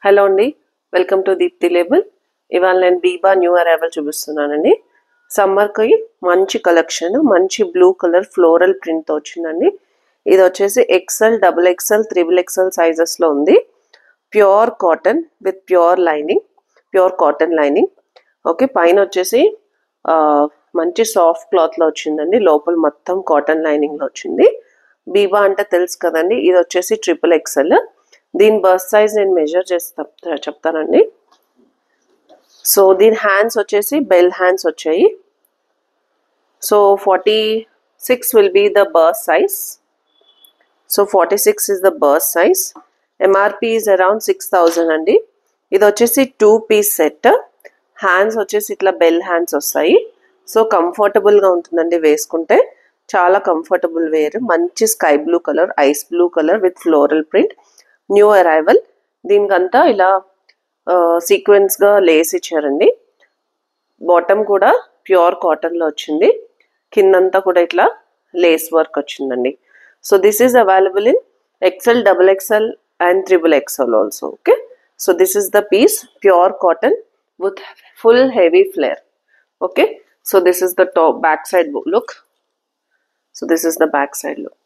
Hello అండి, welcome to Deepti label. ఇవాళ నేను బీబా న్యూ అరైవల్ చూపిస్తున్నానండి. సమ్మర్కి మంచి కలెక్షన్, మంచి బ్లూ కలర్ ఫ్లోరల్ ప్రింట్తో వచ్చిందండి. ఇది వచ్చేసి XL, double XL, triple XL సైజెస్లో ఉంది. Pure cotton with pure lining, pure cotton lining. Okay, పైన వచ్చేసి మంచి సాఫ్ట్ క్లాత్లో వచ్చిందండి. లోపల మొత్తం కాటన్ లైనింగ్లో వచ్చింది. బీబా అంటే తెలుసు కదండి. ఇది వచ్చేసి ట్రిపుల్ ఎక్సెల్. దీని బర్త్ సైజ్ నేను మెజర్ చేసి చెప్తానండి. సో దీని హ్యాండ్స్ వచ్చేసి బెల్ హ్యాండ్స్ వచ్చాయి. So 46 will be the bust size. So 46 is the bust size. MRP is around 6000 అండి. ఇది వచ్చేసి 2 పీస్ సెట్. హ్యాండ్స్ వచ్చేసి ఇట్లా బెల్ హ్యాండ్స్ వస్తాయి. సో కంఫర్టబుల్గా ఉంటుందండి వేసుకుంటే, చాలా కంఫర్టబుల్ వేర్. మంచి sky blue colour, ice blue colour with floral print, new arrival. దీనికంతా ఇలా సీక్వెన్స్గా లేస్ ఇచ్చారండి. బాటమ్ కూడా ప్యూర్ కాటన్లో వచ్చింది. కిందంతా కూడా ఇట్లా లేస్ వర్క్ వచ్చిందండి. So this is available in XL, double XL and triple XL also. Okay, so this is the piece, pure cotton with full heavy flare. Okay, so this is the top back side look. So this is the back side look.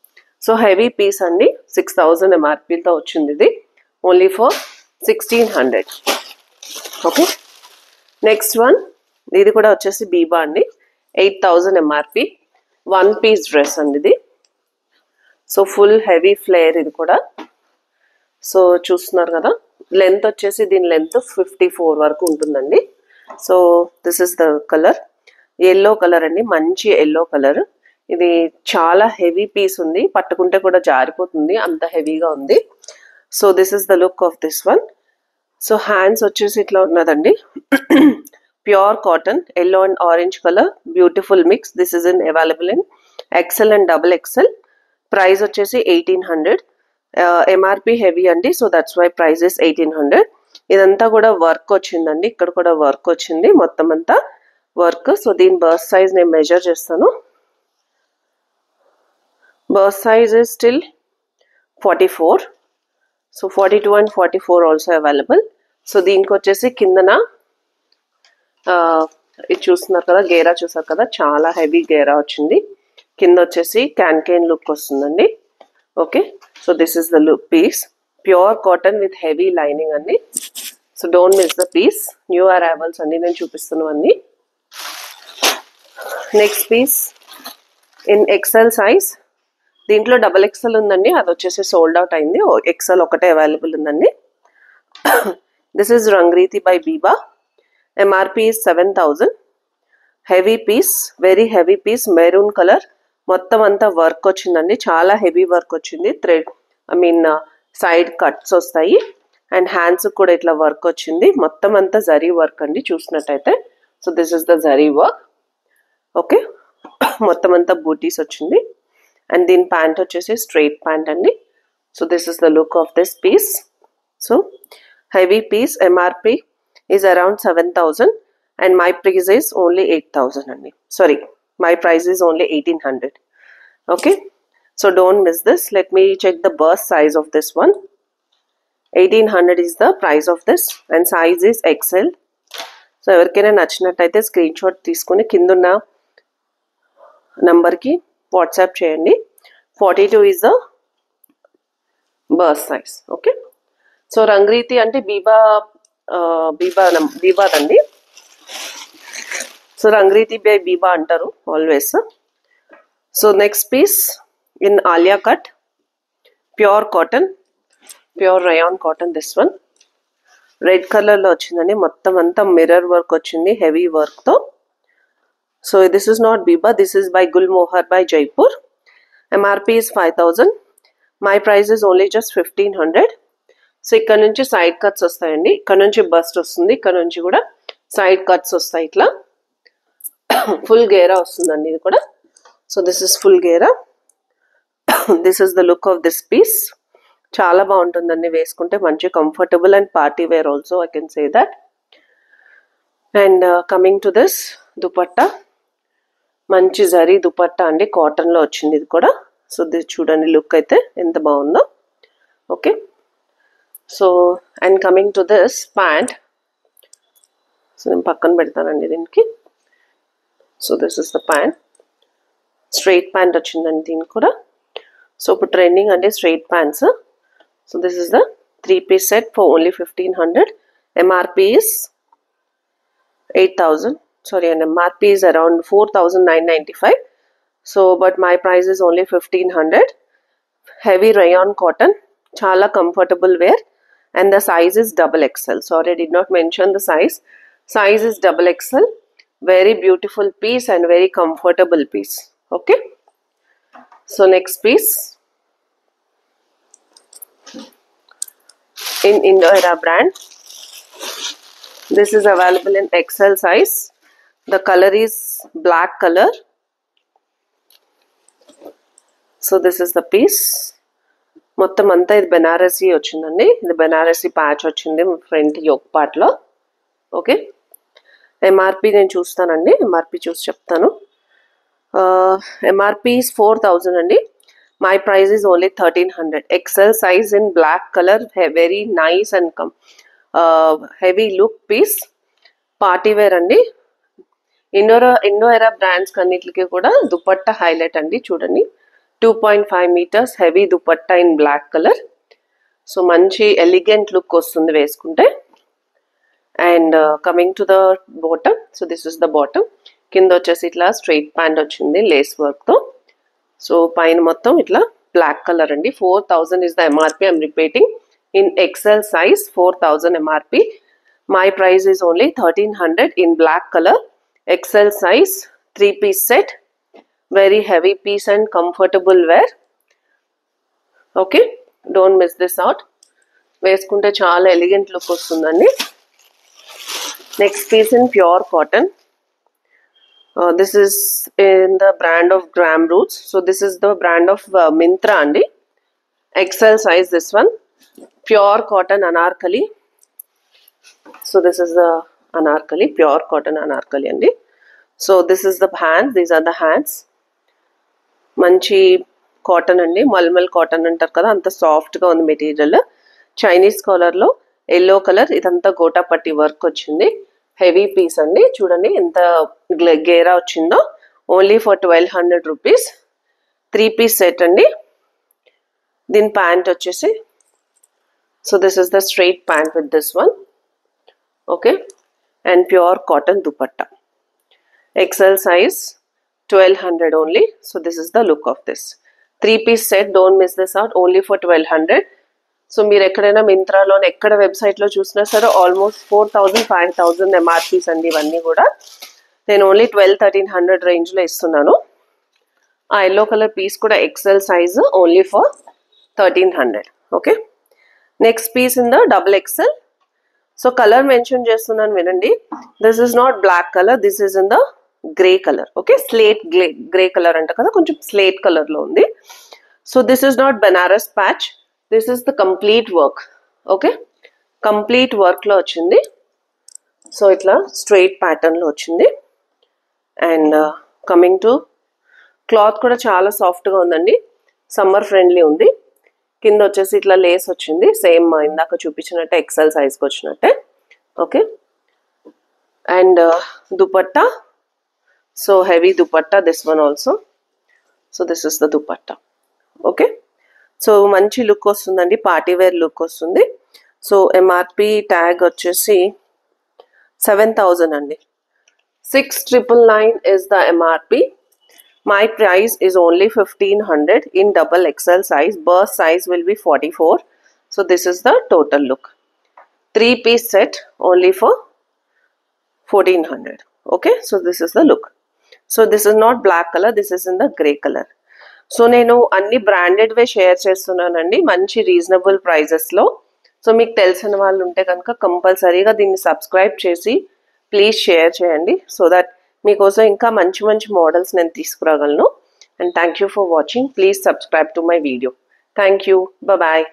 So heavy piece andi, 6000 MRP తో వచ్చింది. ఇది only for 1600. Okay, next one, ఇది కూడా వచ్చేసి బీబా అండి. 8000 MRP, one piece dress అండి ఇది. So full heavy flare ఇది కూడా. సో చూస్తున్నారు కదా, లెంత్ వచ్చేసి దీని లెంత్ 54 వరకు ఉంటుందండి. So this is the colour, yellow colour అండి, మంచి ఎల్లో కలర్. ఇది చాలా హెవీ పీస్ ఉంది, పట్టుకుంటే కూడా జారిపోతుంది, అంత హెవీగా ఉంది. So this is the look of this one. So hands వచ్చేసి ఇట్లా ఉన్నదండి. Pure cotton, yellow and orange colour, beautiful mix. This is in available in XL and double XL. Price వచ్చేసి 1800. ఎంఆర్పి హెవీ అండి, so that's why price is 1800. ఇదంతా కూడా work వచ్చిందండి, ఇక్కడ కూడా వర్క్ వచ్చింది, మొత్తం అంతా వర్క్. సో దీని బర్త్ సైజ్ నేను మెజర్ చేస్తాను. Birth size is still 44. So 42 and 44 also available. So దీనికి వచ్చేసి కిందన ఇది చూస్తున్నారు కదా, గేరా చూసారు కదా, చాలా హెవీ గేరా వచ్చింది. కింద వచ్చేసి క్యాన్ లుక్ వస్తుందండి. Okay, so this is the look piece, pure cotton with heavy lining అండి. So don't miss the piece. New arrivals అండి నేను చూపిస్తున్నవన్నీ. Next piece in XL size. దీంట్లో డబల్ ఎక్సెల్ ఉందండి, అది వచ్చేసి సోల్డ్ అవుట్ అయింది. ఎక్సెల్ ఒకటే అవైలబుల్ ఉందండి. This is Rangriti by Biba. MRP is 7000. Heavy piece, very heavy piece, maroon colour. మొత్తం అంతా వర్క్ వచ్చిందండి, చాలా హెవీ వర్క్ వచ్చింది. థ్రెడ్ సైడ్ కట్స్ వస్తాయి అండ్ హ్యాండ్స్ కూడా ఇట్లా వర్క్ వచ్చింది. మొత్తం అంతా జరీ వర్క్ అండి చూసినట్టయితే. So this is the zari work. Okay, మొత్తం అంతా బూటీస్ వచ్చింది. అండ్ దీని ప్యాంట్ వచ్చేసి స్ట్రైట్ ప్యాంట్ అండి. So this is the look of this piece. So heavy piece, MRP is around 7000 and my price is only 8000 అండి. Sorry, my price is only 1800. Okay, so don't miss this. Let me check the burst size of this one. 1800 is the price of this and size is XL. So ఎవరికైనా నచ్చినట్టయితే screen shot తీసుకొని కిందున్న నంబర్కి WhatsApp చేయండి. 42 is the burst size. Okay, so Rangriti అంటే బీబాదండి. So Rangriti by Biba అంటారు always. So next piece in Alia cut, pure cotton, pure rayon cotton. This one red కలర్లో వచ్చిందండి. మొత్తం అంతా మిర్రర్ వర్క్ వచ్చింది, హెవీ వర్క్తో. So this is not Biba, this is by Gulmohar by Jaipur. MRP is 5000. My price is only just 1500. So ఇక్కడ నుంచి side cuts వస్తాయండి, ఇక్కడ నుంచి బస్ట్ వస్తుంది, ఇక్కడ నుంచి కూడా సైడ్ కట్స్ వస్తాయి. ఇట్లా ఫుల్ గేరా వస్తుందండి ఇది కూడా. సో దిస్ ఇస్ ఫుల్ గేరా. This is the look of this piece. చాలా బాగుంటుందండి వేసుకుంటే, మంచి comfortable and party wear also, I can say that. And coming to this dupatta, మంచి జరీ దుపట్టా అండి, కాటన్లో వచ్చింది ఇది కూడా. సో ఇది చూడండి లుక్ అయితే ఎంత బాగుందో. Okay, so and coming to this pant, so నేను పక్కన పెడతానండి దీనికి. So this is the pant, straight pant వచ్చిందండి దీనికి కూడా. సో ఇప్పుడు ట్రెండింగ్ అంటే straight pants. So this is the 3-piece set for only 1500. MRP is 8000. Sorry, and MRP is around 4995. So but my price is only 1500. Heavy rayon cotton, chala comfortable wear, and the size is XXL. Sorry, I did not mention the size. Size is XXL. Very beautiful piece and very comfortable piece. Okay. So next piece in Indo-Era brand. This is available in XL size. The color is black color. So this is the piece. మొత్తం అంతా ఇది బెనారసీ వచ్చిందండి. ఇది Banarasi patch వచ్చింది front yoke part లో. Okay, MRP నేను చూస్తానండి, MRP చూసి చెప్తాను. ఎంఆర్పి is 4000 అండి. My price is only 1300. XL size in black color, very nice and heavy look piece. Party wear అండి. ఇండో-ఎరా బ్రాండ్స్ కన్నిటికి కూడా దుపట్టా హైలైట్ అండి. చూడండి, 2.5 meters heavy dupatta in black colour. So మంచి ఎలిగెంట్ లుక్ వస్తుంది వేసుకుంటే. And coming to the bottom, so this is the bottom. కింద వచ్చేసి ఇట్లా స్ట్రైట్ ప్యాంట్ వచ్చింది లేస్ వర్క్తో. సో పైన మొత్తం ఇట్లా బ్లాక్ కలర్ అండి. 4000 is the MRP. I'm repeating, in XL size 4000 MRP. My price is only 1300 in black color. XL size 3-piece set. Very heavy piece and comfortable wear. Okay, don't miss this out. వేసుకుంటే చాలా elegant look వస్తుందండి. Next piece in pure cotton. This is in the brand of Gram Roots. So this is the brand of Myntra andi. XL size this one. Pure cotton anarkali. So this is the anarkali, pure cotton anarkali andi. So this is the hands. These are the hands. Manchi cotton andi. Malmal cotton antaru kada. Anta soft ga undi material. Chinese color lo yellow color. Idanta gota patti work ochindi. Heavy piece అండి. చూడండి ఎంత గేరా వచ్చిందో. Only for 1200 rupees. 3-piece set అండి. దీని pant వచ్చేసి, so this is the straight pant with this one. Okay, and pure cotton dupatta. XL size 1200 only. So this is the look of this 3-piece set. Don't miss this out. Only for 1200. So మీరు ఎక్కడైనా మింత్రాలో ఎక్కడ వెబ్సైట్లో చూసినా సరే almost 4000-5000 MRPs అండి. ఇవన్నీ కూడా నేను ఓన్లీ 1200-1300 రేంజ్లో ఇస్తున్నాను. ఆ ఎల్లో కలర్ పీస్ కూడా XL size, only for 1300. Okay, next piece in the XXL. So colour mention చేస్తున్నాను వినండి. This is not black colour, this is in the grey colour. Okay, slate grey colour అంట కదా, కొంచెం slate కలర్లో ఉంది. So this is not Banaras patch. This is the complete work. Okay, complete వర్క్లో వచ్చింది. So ఇట్లా స్ట్రైట్ ప్యాటర్న్లో వచ్చింది. అండ్ కమింగ్ టు క్లాత్ కూడా చాలా సాఫ్ట్గా ఉందండి. సమ్మర్ ఫ్రెండ్లీ ఉంది. కింద వచ్చేసి ఇట్లా లేస్ వచ్చింది. సేమ్ ఇందాక చూపించినట్టే XL సైజ్కి వచ్చినట్టే. Okay, and dupatta, so heavy dupatta this one also. So this is the dupatta. Okay, so మంచి లుక్ వస్తుందండి, పార్టీ వేర్ లుక్ వస్తుంది. సో MRP ట్యాగ్ వచ్చేసి 7000 అండి. 6999 is the MRP. My price is only 1500 in XXL size. Burst size will be 44. So this is the total look. 3-piece set only for 1400. Okay, so this is the look. So this is not black color, this is in the grey color. So నేను అన్ని బ్రాండెడ్వే share చేస్తున్నానండి, మంచి reasonable ప్రైజెస్లో. So మీకు తెలిసిన వాళ్ళు ఉంటే కనుక కంపల్సరీగా దీన్ని సబ్స్క్రైబ్ చేసి ప్లీజ్ షేర్ చేయండి. సో దట్ మీకోసం ఇంకా మంచి మంచి మోడల్స్ నేను తీసుకురాగలను. And thank you for watching. Please subscribe to my video. Thank you. Bye.